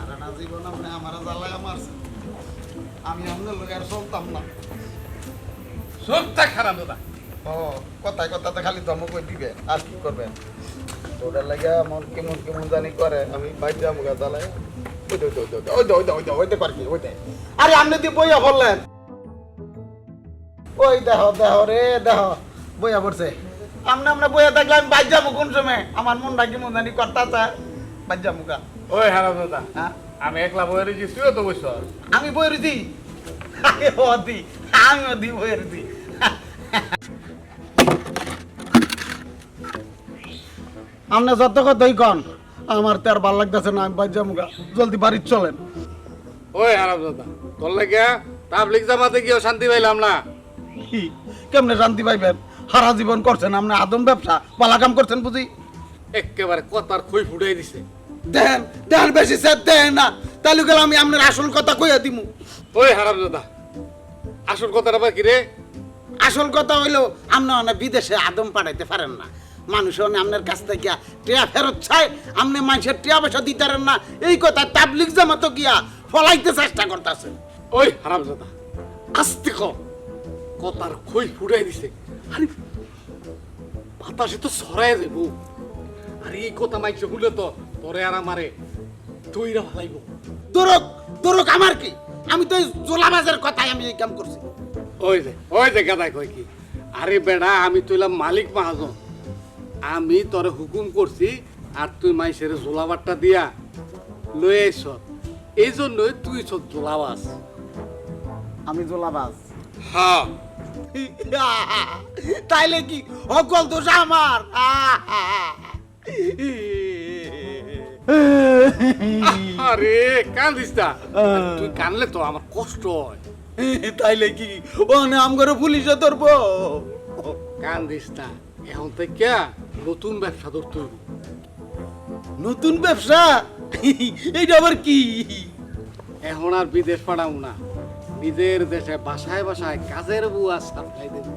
সারাটা জীবন আপনি আমার জ্বালায় মারছেন, আমি আপনার লোক আর চলতাম না। সবটা খারাপ দাদা। ও কথায় কথাতে খালি ধমক করে দিবে, আর কি করবেন? ওটার লাগে মন কেমন কেমন জানি করে, আমি বাইরে যাবো গা জ্বালায়। ওইতে পারকি ওইতে, আরে আপনি দিয়ে বইয়া বললেন, ওই দেহ দেহ রে দেহ বইয়া পড়ছে। আমরা বইয়া থাকলে আমি বাইর যাবো কোন সময়? আমার মনটা কেমন জানি করতে চায়, বাইর যাবো গা। ওই হারাম দাদা, হ্যাঁ আমি একলা বয়ে রয়েছি, তুইও তো বসছ। আমি বই রুজি, আমিও দি বই রুজি। আপনি যত কথাই কন, আমার তো আর ভাল লাগতেছে না, আমি বাইর যাবো গা, জলদি বাড়ির চলেন। ওই হারাম দাদা, তোর লাগে তাবলিগ জামাতে গিয়েও শান্তি পাইলাম না। কি কেমনে শান্তি পাইবেন? সারা জীবন করছেন আপনি আদম ব্যবসা, পালা কাম করছেন বুঝি। একেবারে কথার খই ফুটাই দিছে। দেন দেন বেশি স্যার দেন না, তাহলে গেলে আমি আপনার আসল কথা কইয়া দিমু। ওই হারাম দাদা, আসল কথাটা বা কি রে? আসল কথা হইলো আপনি অনেক বিদেশে আদম পাঠাইতে পারেন না, মানুষ আপনার কাছ থেকে টিয়া ফেরত চায়, আপনি মানুষের টিয়া পয়সা দিতে পারেন না, এই কথা তাবলিগ জামাতো গিয়া ফলাইতে চেষ্টা করতেছেন। ওই হারাম দাদা, আস্তে কম, কথার খই ফুটাই দিছে। আরে বাতাসে তো ছড়াই যাব, আর এই কথা মাইছে হলে তো তোরে আর আমারে তৈরা ভালাইব। দরক দরক আমার কি, আমি তো জোলাবাজের কথাই আমি এই কাম করছি। ওই যে গাদায় কয় কি, আরে বেড়া আমি তুইলাম মালিক মাহাজন, আমি তোরে হুকুম করছি আর তুই মাইসের জোলাবারটা দিয়া লয়ে আইস, এই জন্যই তুই সব জোলাবাস। আমি জোলাবাজ? হ্যাঁ। তাইলে কি অকল দোষ আমার? আরে কান্দিস না, তুই কানলে তো আমার কষ্ট হয়। তাইলে কি ওনে আম করে পুলিশে ধরবো? কান্দিস না, এখন থেকে নতুন ব্যবসা ধরতে হইব। নতুন ব্যবসা? এইটা আবার কি? এখন আর বিদেশ পাঠাও না, নিজের দেশে বাসায় বাসায় কাজের বুয়া সাপ্লাই দেব।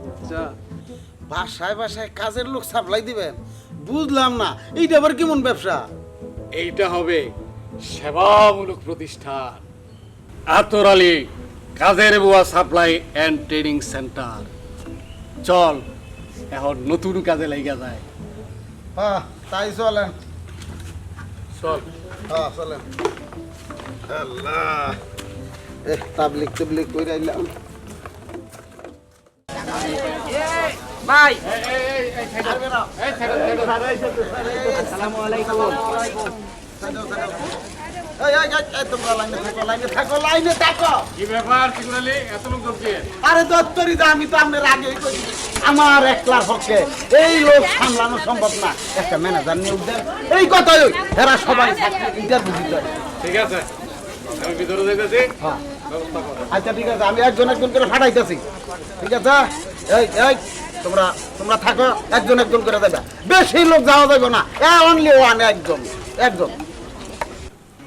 বাসায় বাসায় কাজের লোক সাপ্লাই দিবেন? বুঝলাম না, এইটা আবার কেমন ব্যবসা? এইটা হবে সেবামূলক প্রতিষ্ঠান, আতর আলী কাজের বুয়া সাপ্লাই অ্যান্ড ট্রেনিং সেন্টার। চল এখন নতুন কাজে লাইগা যায়। হ্যাঁ তাই চলেন। চল। হ্যাঁ চলেন। আল্লাহ, তাবলিগ তাবলিগ কইরা আইলাম। ভাই আসসালামু আলাইকুম। তোমরা লাইনে থাকো, লাইনে থাকো। কি ব্যাপার শিকুর আলী, এত লোক ঢুকিয়ে? আরে দত্তরি দা, আমি তো আপনার আগেই কই, আমার একলার পক্ষে এই লোক সামলানো সম্ভব না, একটা ম্যানেজার নিয়োগ দেন, এই কথাই এরা সবাই ইন্টারভিউ দিতে হয়। ঠিক আছে, আমি ভিতরে যাইতেছি। হ্যাঁ ব্যবস্থা কর। আচ্ছা ঠিক আছে, আমি একজন একজন করে ফাটাইতেছি। ঠিক আছে, এই এই তোমরা তোমরা থাকো, একজন একজন করে দেবে, বেশি লোক যাওয়া যাবে না, অনলি ওয়ান, একজন একজন।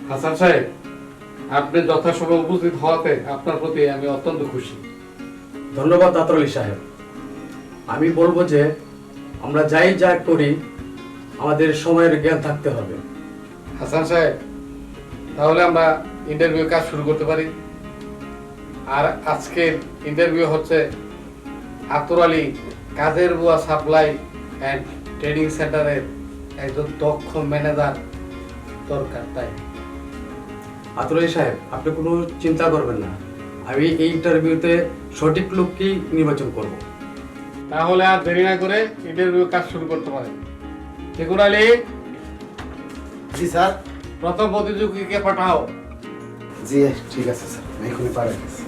হাসান সাহেব, আপনি যথাসময়ে উপস্থিত হওয়াতে আপনার প্রতি আমি অত্যন্ত খুশি। ধন্যবাদ আতর আলী সাহেব। আমি বলবো যে আমরা যাই যা করি আমাদের সময়ের জ্ঞান থাকতে হবে। হাসান সাহেব, তাহলে আমরা ইন্টারভিউ কাজ শুরু করতে পারি। আর আজকের ইন্টারভিউ হচ্ছে আতর আলী কাজের বুয়া সাপ্লাই অ্যান্ড ট্রেনিং সেন্টারের একজন দক্ষ ম্যানেজার দরকার। তাই আতর আলী সাহেব, আপনি কোনো চিন্তা করবেন না, আমি এই ইন্টারভিউতে সঠিক লোককেই নির্বাচন করব। তাহলে আর দেরি না করে ইন্টারভিউ কাজ শুরু করতে পারেন। শিকুর আলী, জি স্যার। প্রথম প্রতিযোগীকে পাঠাও। জি ঠিক আছে স্যার, আমি এখনই পাঠাই দিচ্ছি।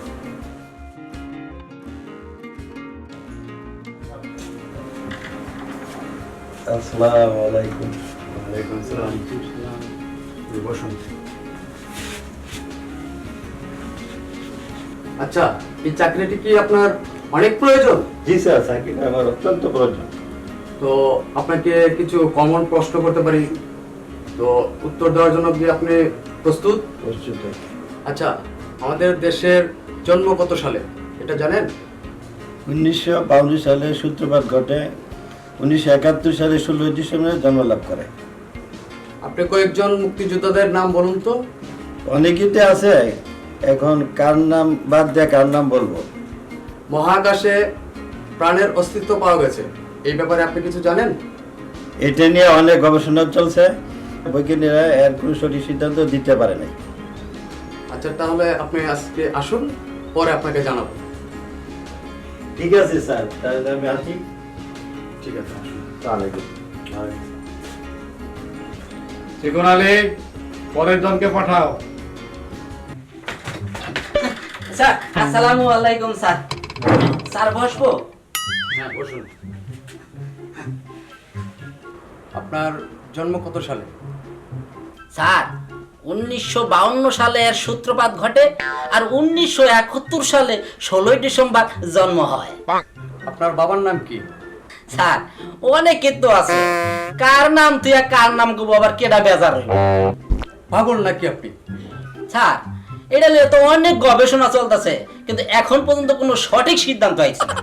আসসালামু আলাইকুম। ওয়ালাইকুম আসসালাম। বসুন। আচ্ছা, এই চাকরিটি কি আপনার অনেক প্রয়োজন? জি স্যার, চাকরিটা আমার অত্যন্ত প্রয়োজন। তো আপনাকে কিছু কমন প্রশ্ন করতে পারি, তো উত্তর দেওয়ার জন্য কি আপনি প্রস্তুত? প্রস্তুত। আচ্ছা, আমাদের দেশের জন্ম কত সালে এটা জানেন? 1952 সালে সূত্রপাত ঘটে, 1971 সালে 16 ডিসেম্বরে জন্মলাভ করে। আপনি কয়েকজন মুক্তিযোদ্ধাদের নাম বলুন তো। অনেকেতে আছে, এখন কার নাম বাদ দিয়ে কার নাম বলবো? মহাকাশে প্রাণের অস্তিত্ব পাওয়া গেছে, এই ব্যাপারে আপনি কিছু জানেন? এটা নিয়ে অনেক গবেষণা চলছে, বৈজ্ঞানিকরা এর কোনো সঠিক সিদ্ধান্ত দিতে পারে নাই। আচ্ছা, তাহলে আপনি আজকে আসুন, পরে আপনাকে জানাবো। ঠিক আছে স্যার, তাহলে আমি আসি। ঠিক আছে, আসুন। চিকন আলী, পরের জনকে পাঠাও। স্যার আসসালামু আলাইকুম স্যার। স্যার বসবো? হ্যাঁ, বসুন। আপনার জন্ম কত সালে? স্যার 1952 সালে এর সূত্রপাত ঘটে আর 1971 সালে 16 ডিসেম্বর জন্ম হয়। আপনার বাবার নাম কি? স্যার অনেকে তো আছে, কার নাম তুই আর কার নাম গো আবার কেডা বেজার হইব। পাগল নাকি আপনি? স্যার এটা নিয়ে তো অনেক গবেষণা চলতেছে, কিন্তু এখন পর্যন্ত কোনো সঠিক সিদ্ধান্ত হয়েছে না।